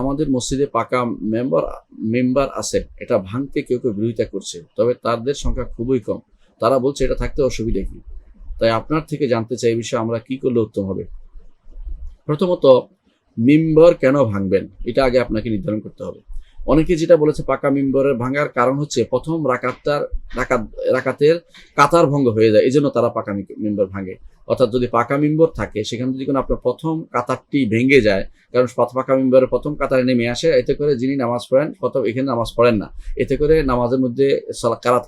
আমাদের মসজিদে পাকা মেম্বার আছে, এটা ভাঙতে কেউ কেউ বিরোধিতা করছে, তবে তাদের সংখ্যা খুবই কম। তারা বলছে এটা থাকতে অসুবিধা কি? তাই আপনার থেকে জানতে চাই এই বিষয়ে আমরা কি করলে উত্তম হবে। প্রথমত, মিম্বর কেন ভাঙবেন এটা আগে আপনাকে নির্ধারণ করতে হবে। অনেকে যেটা বলেছে পাকা মিম্বরের ভাঙার কারণ হচ্ছে প্রথম রাকাতের কাতার ভঙ্গ হয়ে যায়, এই জন্য তারা পাকা মিম্বর ভাঙে। অর্থাৎ যদি পাকা মিম্বর থাকে, সেখানে যদি কোনো আপনার প্রথম কাতারটি ভেঙে যায়, কারণ পাকা মিম্বরের প্রথম কাতারে নেমে আসে, এতে করে যিনি নামাজ পড়েন প্রথম এখানে নামাজ পড়েন না, এতে করে নামাজের মধ্যে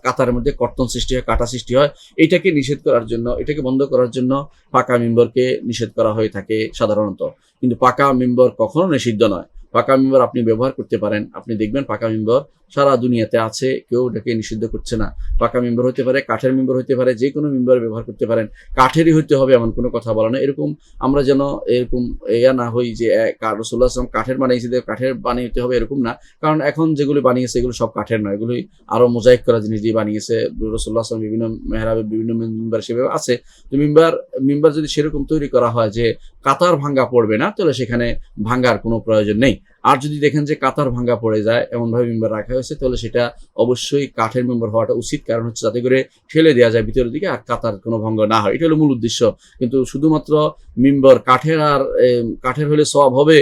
কাতারের মধ্যে কর্তন সৃষ্টি হয়, কাটা সৃষ্টি হয়। এটাকে নিষেধ করার জন্য, এটাকে বন্ধ করার জন্য পাকা মিম্বরকে নিষেধ করা হয়ে থাকে সাধারণত। কিন্তু পাকা মিম্বর কখনো নিষিদ্ধ নয়। পাকা মিম্বর আপনি ব্যবহার করতে পারেন। আপনি দেখবেন পাকা মিম্বর সারা দুনিয়াতে আছে, কেউ এটাকে নিষিদ্ধ করছে না। পাকা মিম্বর হতে পারে, কাঠের মিম্বর হতে পারে, যে কোনো মিম্বর ব্যবহার করতে পারেন। কাঠেরই হতে হবে এমন কোনো কথা বলা না। এরকম আমরা যেন এরকম না হই যে রাসূলুল্লাহ সাল্লাল্লাহু আলাইহি ওয়াসাল্লাম কাঠের বানিয়েছে, কাঠের বানিয়ে হবে এরকম না। কারণ এখন যেগুলি বানিয়েছে এগুলো সব কাঠের নয়, এগুলি আরো মোজাইক করা জিনিস দিয়ে বানিয়েছে। রাসূলুল্লাহ সাল্লাল্লাহু আলাইহি ওয়াসাল্লাম বিভিন্ন মেহরাবে বিভিন্ন মিম্বর সেভাবে আছে। তো মিম্বর যদি সেরকম তৈরি করা হয় যে কাতার ভাঙ্গা পড়বে না, তাহলে সেখানে ভাঙ্গার কোনো প্রয়োজন নেই। আর যদি দেখেন যে কাতার ভাঙ্গা পড়ে যায়, এমনভাবে মিম্বর রাখা হয়েছে, তাহলে সেটা অবশ্যই কাঠের মিম্বর হওয়াটা উচিত। কারণ হচ্ছে যাতে করে ঠেলে দেওয়া যায় ভিতরের দিকে আর কাতার কোনো ভঙ্গ না হয়, এটা হলো মূল উদ্দেশ্য। কিন্তু শুধুমাত্র মিম্বর কাঠের হলে সওয়াব হবে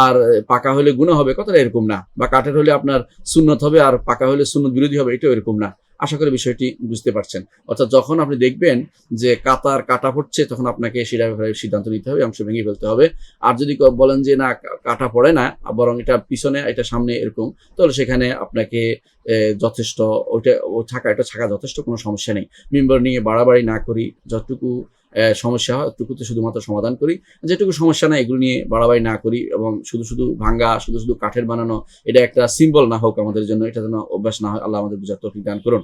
আর পাকা হলে গুনাহ হবে, কথাটা এরকম না। বা কাঠের হলে আপনার সুন্নত হবে আর পাকা হলে সুন্নত বিরোধী হবে, এটাও এরকম না। আশা করি বিষয়টি বুঝতে পারছেন। অর্থাৎ যখন আপনি দেখবেন যে কাতার কাটা পড়ছে, তখন আপনাকে সেটা ব্যাপারে সিদ্ধান্ত নিতে হবে, অংশ ভেঙে ফেলতে হবে। আর যদি বলেন যে না কাটা পড়ে না, বরং এটা পিছনে এটা সামনে এরকম, তাহলে সেখানে আপনাকে যথেষ্ট এটা থাকা যথেষ্ট, কোনো সমস্যা নেই। মিম্বর নিয়ে বাড়াবাড়ি না করি, যতটুকু সমস্যা হয় অতটুকুতে শুধুমাত্র সমাধান করি, যেটুকু সমস্যা নাই এগুলো নিয়ে বাড়াবাড়ি না করি। এবং শুধু ভাঙ্গা, শুধু কাঠের বানানো, এটা একটা সিম্বল না হোক আমাদের জন্য, এটা যেন অভ্যাস না হয়। আল্লাহ আমাদের বুঝার তৌফিক দান করুন।